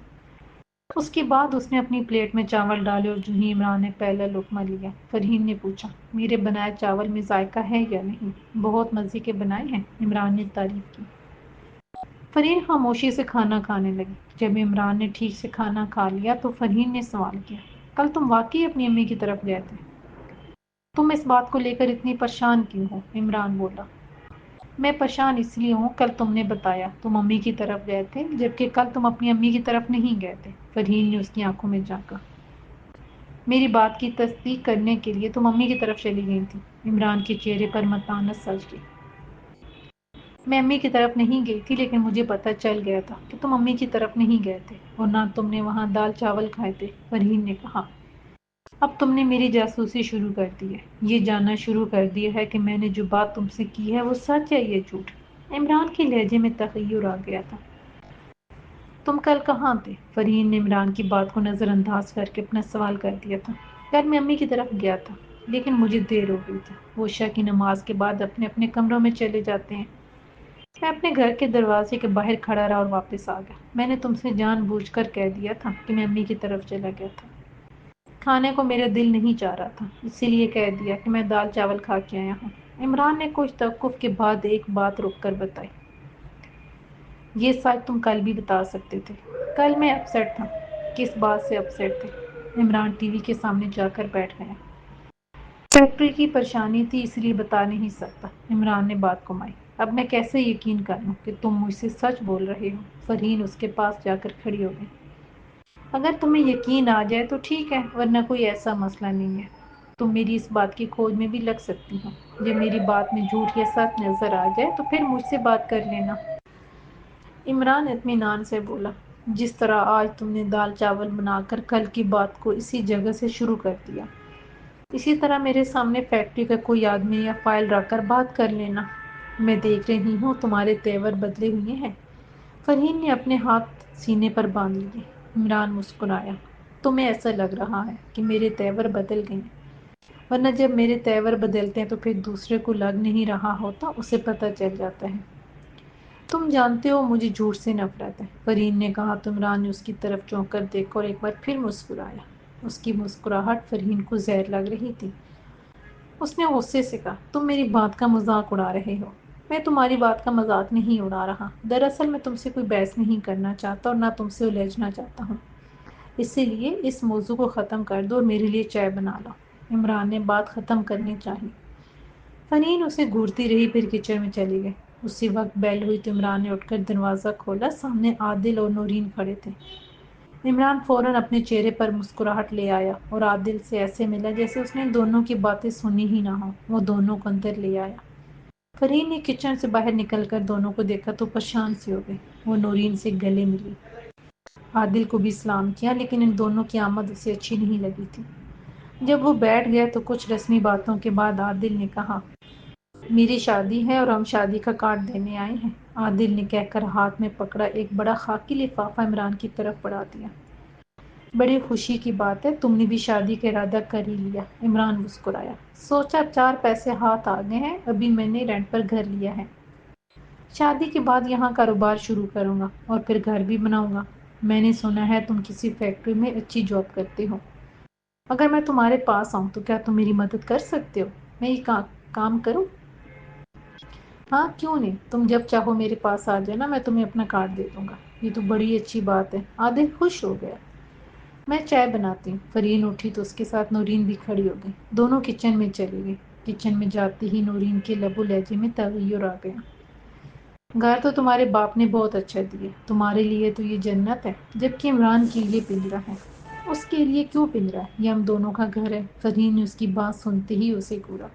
اس کے بعد اس نے اپنی پلیٹ میں چاول ڈالے اور جو ہی عمران نے پہلا لقمہ لیا، فرحین نے پوچھا میرے بنائے چاول میں ذائقہ ہے یا نہیں؟ بہت مزے کے بنائے ہیں، عمران نے تعریف کی۔ فرحین خاموشی سے کھانا کھانے لگی۔ جب عمران نے ٹھیک سے کھانا کھا لیا تو فرحین نے سوال کیا کل تم واقعی اپنی امی کی طرف گئے تھے؟ تم اس بات کو لے کر اتنی پریشان کیوں ہو؟ عمران بولا۔ میں پریشان اس لیے ہوں کل تم نے بتایا تم امی کی طرف گئے تھے جبکہ کل تم اپنی امی کی طرف نہیں گئے تھے۔ فرحین نے اس کی آنکھوں میں جھانکا۔ میری بات کی تصدیق کرنے کے لیے تم امی کی طرف چلی گئی تھی۔ عمران کے چہرے پر متانت سج گئی۔ میں امی کی طرف نہیں گئی تھی لیکن مجھے پتہ چل گیا تھا کہ تم امی کی طرف نہیں گئے تھے اور نہ تم نے وہاں دال چاول کھائے تھے، فرحین نے کہا۔ اب تم نے میری جاسوسی شروع کر دی ہے، یہ جاننا شروع کر دیا ہے کہ میں نے جو بات تم سے کی ہے وہ سچ ہے یا جھوٹ؟ عمران کے لہجے میں تغیر آ گیا تھا۔ تم کل کہاں تھے؟ فرحین نے عمران کی بات کو نظر انداز کر کے اپنا سوال کر دیا تھا۔ کل میں امی کی طرف گیا تھا لیکن مجھے دیر ہو گئی تھی، وہ عشاء کی نماز کے بعد اپنے اپنے کمروں میں چلے جاتے ہیں۔ میں اپنے گھر کے دروازے کے باہر کھڑا رہا اور واپس آ گیا۔ میں نے تم سے جان بوجھ کر کہہ دیا تھا کہ میں امی کی طرف چلا گیا تھا۔ کھانے کو میرا دل نہیں چاہ رہا تھا، اسی لیے کہہ دیا کہ میں دال چاول کھا کے آیا ہوں۔ عمران نے کچھ توقف کے بعد ایک بات رک کر بتائی۔ یہ سچ تم کل بھی بتا سکتے تھے۔ کل میں اپسیٹ تھا۔ کس بات سے اپسیٹ تھے؟ عمران ٹی وی کے سامنے جا کر بیٹھ گیا۔ فیکٹری کی پریشانی تھی اس لیے بتا نہیں سکتا۔ عمران نے بات گھمائی۔ اب میں کیسے یقین کر لوں کہ تم مجھ سے سچ بول رہے ہو؟ فرحین اس کے پاس جا کر کھڑی ہو گئی۔ اگر تمہیں یقین آ جائے تو ٹھیک ہے، ورنہ کوئی ایسا مسئلہ نہیں ہے۔ تم میری اس بات کی کھوج میں بھی لگ سکتی ہو۔ جب میری بات میں جھوٹ یا سچ نظر آ جائے تو پھر مجھ سے بات کر لینا۔ عمران اطمینان سے بولا، جس طرح آج تم نے دال چاول بنا کر کل کی بات کو اسی جگہ سے شروع کر دیا، اسی طرح میرے سامنے فیکٹری کا کوئی آدمی یا فائل رکھ کر بات کر لینا۔ میں دیکھ رہی ہوں تمہارے تیور بدلے ہوئے ہیں۔ فرحین نے اپنے ہاتھ سینے پر باندھ لیے۔ عمران مسکرایا، تمہیں ایسا لگ رہا ہے کہ میرے تیور بدل گئے ہیں، ورنہ جب میرے تیور بدلتے ہیں تو پھر دوسرے کو لگ نہیں رہا ہوتا، اسے پتہ چل جاتا ہے۔ تم جانتے ہو مجھے جھوٹ سے نفرت ہے، فرحین نے کہا تو عمران نے اس کی طرف چونک کر دیکھا اور ایک بار پھر مسکرایا۔ اس کی مسکراہٹ فرحین کو زہر لگ رہی تھی۔ اس نے غصے سے کہا، تم میری بات کا مذاق اڑا رہے ہو۔ میں تمہاری بات کا مذاق نہیں اڑا رہا، دراصل میں تم سے کوئی بحث نہیں کرنا چاہتا اور نہ تم سے الجھنا چاہتا ہوں، اسی لیے اس موضوع کو ختم کر دو اور میرے لیے چائے بنا لاؤ۔ عمران نے بات ختم کرنی چاہی۔ فرحین اسے گھورتی رہی، پھر کچن میں چلی گئی۔ اسی وقت بیل ہوئی تو عمران نے اٹھ کر دروازہ کھولا۔ سامنے عادل اور نورین کھڑے تھے۔ عمران فوراً اپنے چہرے پر مسکراہٹ لے آیا اور عادل سے ایسے ملا جیسے اس نے دونوں کی باتیں سنی ہی نہ ہوں۔ وہ دونوں کو اندر لے آیا۔ فرحین نے کچن سے باہر نکل کر دونوں کو دیکھا تو پریشان سی ہو گئی۔ وہ نورین سے گلے ملی، عادل کو بھی سلام کیا، لیکن ان دونوں کی آمد اسے اچھی نہیں لگی تھی۔ جب وہ بیٹھ گئے تو کچھ رسمی باتوں کے بعد عادل نے کہا، میری شادی ہے اور ہم شادی کا کارڈ دینے آئے ہیں۔ عادل نے کہہ کر ہاتھ میں پکڑا ایک بڑا خاکی لفافہ عمران کی طرف بڑھا دیا۔ بڑی خوشی کی بات ہے، تم نے بھی شادی کا ارادہ کر ہی لیا۔ عمران مسکرایا، سوچا 4 پیسے ہاتھ آ گئے ہیں، ابھی میں نے رینٹ پر گھر لیا ہے، شادی کے بعد یہاں کاروبار شروع کروں گا اور پھر گھر بھی بناؤں گا۔ میں نے سنا ہے تم کسی فیکٹری میں اچھی جاب کرتے ہو، اگر میں تمہارے پاس آؤں تو کیا تم میری مدد کر سکتے ہو؟ میں یہ کام کروں؟ ہاں کیوں نہیں، تم جب چاہو میرے پاس آ جانا، میں تمہیں اپنا کارڈ دے دوں گا۔ یہ تو بڑی اچھی بات ہے۔ عادل خوش ہو گیا۔ میں چائے بناتی ہوں۔ فرحین اٹھی تو اس کے ساتھ نورین بھی کھڑی ہو گئی۔ دونوں کچن میں چلی گئی۔ کچن میں جاتے ہی نورین کے لب و لہجے میں تغیر آ گیا۔ گھر تو تمہارے باپ نے بہت اچھا دیا، تمہارے لیے تو یہ جنت ہے، جبکہ عمران کے لیے پنجرا ہے۔ اس کے لیے کیوں پنجرا ہے؟ یہ ہم دونوں کا گھر ہے۔ فرحین نے اس کی بات سنتے ہی اسے گھورا۔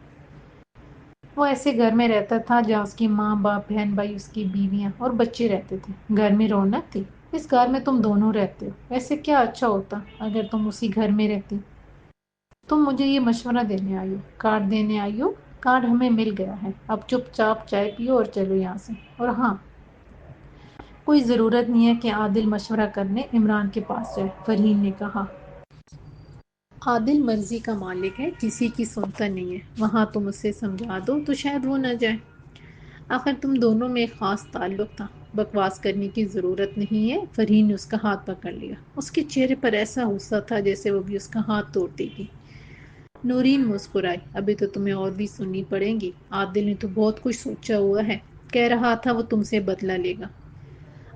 وہ ایسے گھر میں رہتا تھا جہاں اس کی ماں باپ، بہن بھائی، اس کی بیویاں اور بچے رہتے تھے۔ گھر میں رونق تھی۔ اس گھر میں تم دونوں رہتے ہو، ویسے کیا اچھا ہوتا اگر تم اسی گھر میں رہتی۔ تم مجھے یہ مشورہ دینے آئی ہو، کارڈ دینے آئی ہو؟ کارڈ ہمیں مل گیا ہے، اب چپ چاپ چائے پیو اور چلو یہاں سے۔ اور ہاں، کوئی ضرورت نہیں ہے کہ عادل مشورہ کرنے عمران کے پاس جائے، فرحین نے کہا۔ عادل مرضی کا مالک ہے، کسی کی سنتا نہیں ہے، وہاں تم اسے سمجھا دو تو شاید وہ نہ جائے۔ آخر تم دونوں میں ایک خاص تعلق تھا، بکواس کرنے کی ضرورت نہیں ہے۔ فرحین نے اس کا ہاتھ پکڑ لیا۔ اس کے چہرے پر ایسا غصہ تھا جیسے وہ بھی اس کا ہاتھ توڑ دے گی۔ نورین مسکرائی، ابھی تو تمہیں اور بھی سننی پڑیں گی، عادل نے تو بہت کچھ سوچا ہوا ہے، کہہ رہا تھا وہ تم سے بدلہ لے گا۔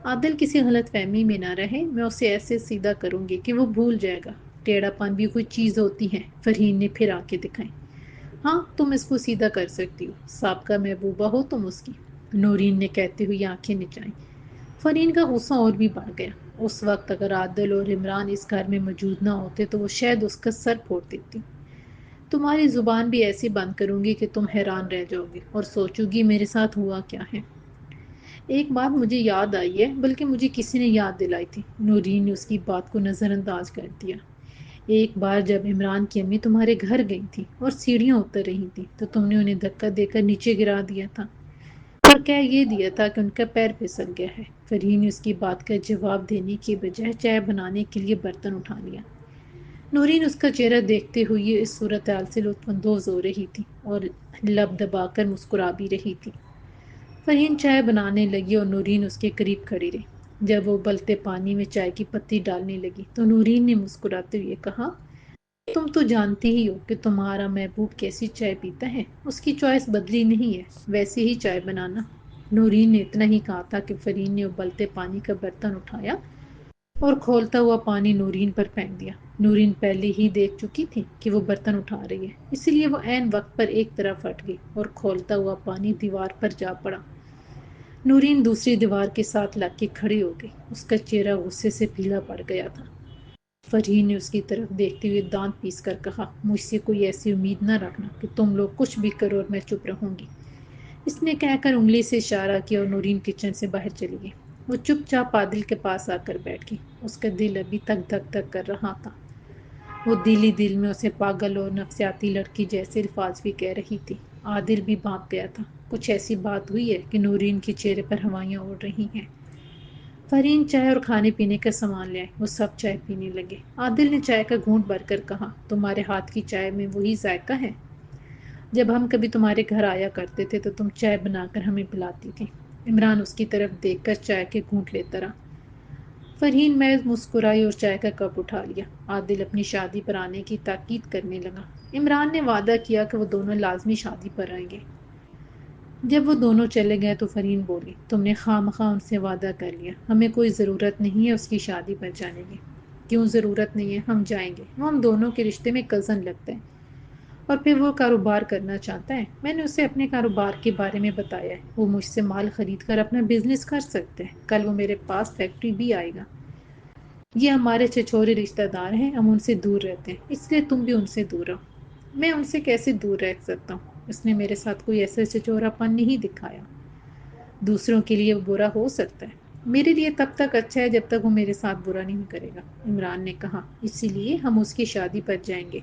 عادل کسی غلط فہمی میں نہ رہے، میں اسے ایسے سیدھا کروں گی کہ وہ بھول جائے گا۔ ٹیڑھا پن بھی کوئی چیز ہوتی ہے، فرحین نے پھر آنکھیں دکھائیں۔ ہاں تم اس کو سیدھا کر سکتی ہو، سابقہ محبوبہ ہو تم اس کی، نورین نے کہتے ہوئے آنکھیں نچائیں۔ فرحین کا غصہ اور بھی بڑھ گیا۔ اس وقت اگر عادل اور عمران اس گھر میں موجود نہ ہوتے تو وہ شاید اس کا سر پھوڑ دیتی۔ تمہاری زبان بھی ایسی بند کروں گی کہ تم حیران رہ جاؤ گی اور سوچو گی میرے ساتھ ہوا کیا ہے۔ ایک بات مجھے یاد آئی ہے، بلکہ مجھے کسی نے یاد دلائی تھی، نورین نے اس کی بات کو نظر انداز کر دیا۔ ایک بار جب عمران کی امی تمہارے گھر گئی تھی اور سیڑھیاں اتر رہی تھی تو تم نے انہیں دھکا دے کر نیچے گرا دیا تھا، اور کہہ یہ دیا تھا کہ ان کا پیر پھسل گیا ہے۔ فرحین نے اس کی بات کا جواب دینے کی بجائے چائے بنانے کے لیے برتن اٹھا لیا۔ نورین اس کا چہرہ دیکھتے ہوئے اس صورتحال سے لطف اندوز ہو رہی تھی اور لب دبا کر مسکرا بھی رہی تھی۔ فرحین چائے بنانے لگی اور نورین اس کے قریب کھڑی رہی۔ جب وہ ابلتے پانی میں چائے کی پتی ڈالنے لگی تو نورین نے مسکراتے ہوئے کہا، تم تو جانتی ہی ہو کہ تمہارا محبوب کیسی چائے پیتا ہے، اس کی چوائس بدلی نہیں ہے، ویسے ہی چائے بنانا۔ نورین نے اتنا ہی کہا تھا کہ فرحین نے ابلتے پانی کا برتن اٹھایا اور کھولتا ہوا پانی نورین پر پھینک دیا۔ نورین پہلے ہی دیکھ چکی تھی کہ وہ برتن اٹھا رہی ہے، اسی لیے وہ عین وقت پر ایک طرف ہٹ گئی اور کھولتا ہوا پانی دیوار پر جا پڑا۔ نورین دوسری دیوار کے ساتھ لگ کے کھڑی ہو گئی۔ اس کا چہرہ غصے سے پیلا پڑ گیا تھا۔ فرحین نے اس کی طرف دیکھتے ہوئے دانت پیس کر کہا، مجھ سے کوئی ایسی امید نہ رکھنا کہ تم لوگ کچھ بھی کرو اور میں چپ رہوں گی۔ اس نے کہہ کر انگلی سے اشارہ کیا اور نورین کچن سے باہر چلی گئی۔ وہ چپ چاپ عادل کے پاس آ کر بیٹھ گئی۔ اس کا دل ابھی تک دھک دھک کر رہا تھا۔ وہ دل ہی دل میں اسے پاگل اور نفسیاتی لڑکی جیسے الفاظ بھی کہہ رہی تھی۔ عادل بھی بھانپ گیا تھا، کچھ ایسی بات ہوئی ہے کہ نورین کے چہرے پر ہوائیاں اڑ رہی ہیں۔ فرحین چائے اور کھانے پینے کا سامان لے آئے۔ وہ سب چائے پینے لگے۔ عادل نے چائے کا گھونٹ بھر کر کہا، تمہارے ہاتھ کی چائے میں وہی ذائقہ ہے؟ جب ہم کبھی تمہارے گھر آیا کرتے تھے تو تم چائے بنا کر ہمیں پلاتی تھی۔ عمران اس کی طرف دیکھ کر چائے کے گھونٹ لیتا رہا۔ فرحین محض مسکرائی اور چائے کا کپ اٹھا لیا۔ عادل اپنی شادی پر آنے کی تاکید کرنے لگا۔ عمران نے وعدہ کیا کہ وہ دونوں لازمی شادی پر آئیں گے۔ جب وہ دونوں چلے گئے تو فرحین بولی، تم نے خواہ مخواہ ان سے وعدہ کر لیا، ہمیں کوئی ضرورت نہیں ہے اس کی شادی پر جانے کی۔ کیوں ضرورت نہیں ہے؟ ہم جائیں گے، وہ ہم دونوں کے رشتے میں کزن لگتا ہے، اور پھر وہ کاروبار کرنا چاہتا ہے۔ میں نے اسے اپنے کاروبار کے بارے میں بتایا ہے، وہ مجھ سے مال خرید کر اپنا بزنس کر سکتے ہیں۔ کل وہ میرے پاس فیکٹری بھی آئے گا۔ یہ ہمارے چھچورے رشتہ دار ہیں، ہم ان سے دور رہتے ہیں، اس لیے تم بھی ان سے دور رہو۔ میں ان سے کیسے دور رہ سکتا ہوں؟ اس نے میرے ساتھ کوئی ایسا چچورا پن نہیں دکھایا۔ دوسروں کے لیے وہ برا ہو سکتا ہے، میرے لیے تب تک اچھا ہے جب تک وہ میرے ساتھ برا نہیں کرے گا، عمران نے کہا۔ اسی لیے ہم اس کی شادی پر جائیں گے۔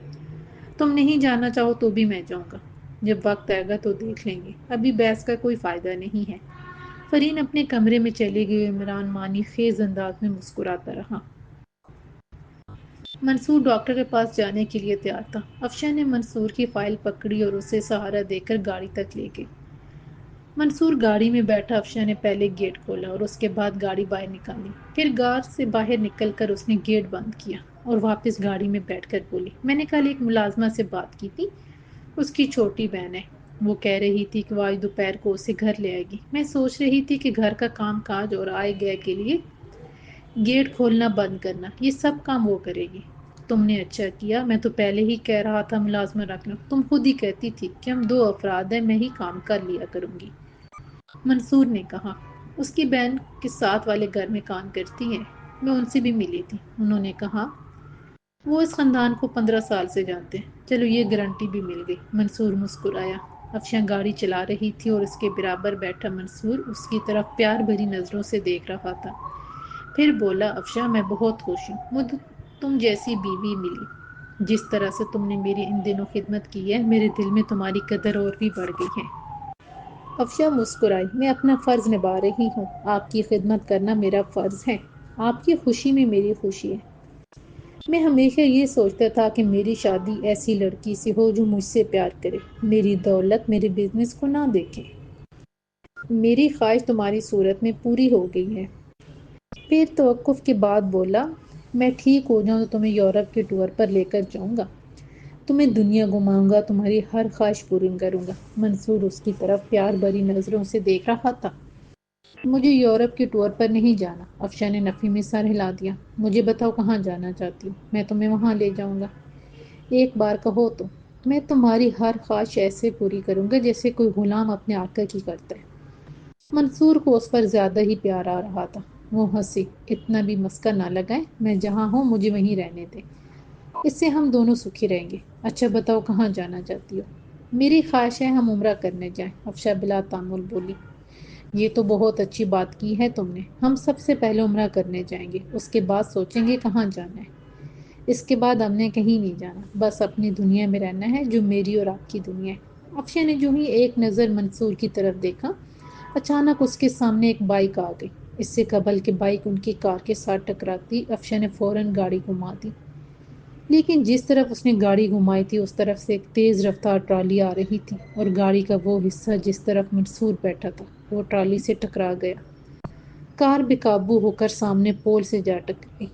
تم نہیں جانا چاہو تو بھی میں جاؤں گا، جب وقت آئے گا تو دیکھ لیں گے، ابھی بحث کا کوئی فائدہ نہیں ہے۔ فرحین اپنے کمرے میں چلی گئی اور عمران معنی خیز انداز میں مسکراتا رہا۔ منصور ڈاکٹر کے پاس جانے کے لیے تیار تھا۔ افشاں نے منصور کی فائل پکڑی اور اسے سہارا دے کر گاڑی تک لے گئی۔ منصور گاڑی میں بیٹھا۔ افشاں نے پہلے گیٹ کھولا اور اس کے بعد گاڑی باہر نکالی، پھر گار سے باہر نکل کر اس نے گیٹ بند کیا اور واپس گاڑی میں بیٹھ کر بولی، میں نے کل ایک ملازمہ سے بات کی تھی، اس کی چھوٹی بہن ہے، وہ کہہ رہی تھی کہ وہ آج دوپہر کو اسے گھر لے آئے گی۔ میں سوچ رہی تھی کہ گھر کا کام کاج اور آئے گئے کے لیے گیٹ کھولنا بند کرنا، یہ سب کام وہ کرے گی۔ تم نے اچھا کیا، میں تو پہلے ہی کہہ رہا تھا ملازمہ رکھ لو، تم خود ہی کہتی تھی کہ ہم دو افراد ہیں، میں ہی کام کر لیا کروں گی۔ منصور نے کہا، اس کی بہن کے ساتھ والے گھر میں کام کرتی ہے، میں ان سے بھی ملی تھی، انہوں نے کہا وہ اس خاندان کو 15 سال سے جانتے ہیں۔ چلو یہ گارنٹی بھی مل گئی۔ منصور مسکرایا۔ افشاں گاڑی چلا رہی تھی اور اس کے برابر بیٹھا منصور اس کی طرف پیار بھری نظروں سے دیکھ رہا تھا۔ پھر بولا، افشاں میں بہت خوش ہوں، مجھے تم جیسی بیوی ملی، جس طرح سے تم نے میری ان دنوں خدمت کی ہے، میرے دل میں تمہاری قدر اور بھی بڑھ گئی ہے۔ افشاں مسکرائی، میں اپنا فرض نبھا رہی ہوں، آپ کی خدمت کرنا میرا فرض ہے، آپ کی خوشی میں میری خوشی ہے۔ میں ہمیشہ یہ سوچتا تھا کہ میری شادی ایسی لڑکی سے ہو جو مجھ سے پیار کرے، میری دولت، میرے بزنس کو نہ دیکھے۔ میری خواہش تمہاری صورت میں پوری ہو گئی ہے۔ پھر توقف کے بعد بولا، میں ٹھیک ہو جاؤں تو تمہیں یورپ کے ٹور پر لے کر جاؤں گا، تمہیں دنیا گھماؤں گا، تمہاری ہر خواہش پوری کروں گا۔ منصور اس کی طرف پیار بھری نظروں سے دیکھ رہا تھا۔ مجھے یورپ کے ٹور پر نہیں جانا، افشاں نے نفی میں سر ہلا دیا۔ مجھے بتاؤ کہاں جانا چاہتی ہو، میں تمہیں وہاں لے جاؤں گا۔ ایک بار کہو تو، میں تمہاری ہر خواہش ایسے پوری کروں گا جیسے کوئی غلام اپنے آقا کی کرتا ہے۔ منصور کو اس پر زیادہ ہی پیار آ رہا تھا۔ وہ ہنسی، اتنا بھی مسکا نہ لگائیں، میں جہاں ہوں مجھے وہیں رہنے دیں، اس سے ہم دونوں سکھی رہیں گے۔ اچھا بتاؤ کہاں جانا چاہتی ہو؟ میری خواہش ہے ہم عمرہ کرنے جائیں، افشاں بلا تامل بولی۔ یہ تو بہت اچھی بات کی ہے تم نے، ہم سب سے پہلے عمرہ کرنے جائیں گے، اس کے بعد سوچیں گے کہاں جانا ہے۔ اس کے بعد ہم نے کہیں نہیں جانا، بس اپنی دنیا میں رہنا ہے جو میری اور آپ کی دنیا ہے۔ افشاں نے جو ہی ایک نظر منصور کی طرف دیکھا، اچانک اس کے سامنے ایک بائک آ گئی۔ اس سے قبل کہ بائک ان کی کار کے ساتھ ٹکراتی، افشاں نے فوراً گاڑی گھما دی، لیکن جس طرف اس نے گاڑی گھمائی تھی اس طرف سے ایک تیز رفتار ٹرالی آ رہی تھی اور گاڑی کا وہ حصہ جس طرف منصور بیٹھا تھا وہ ٹرالی سے ٹکرا گیا۔ کار بے قابو ہو کر سامنے پول سے جا ٹکری۔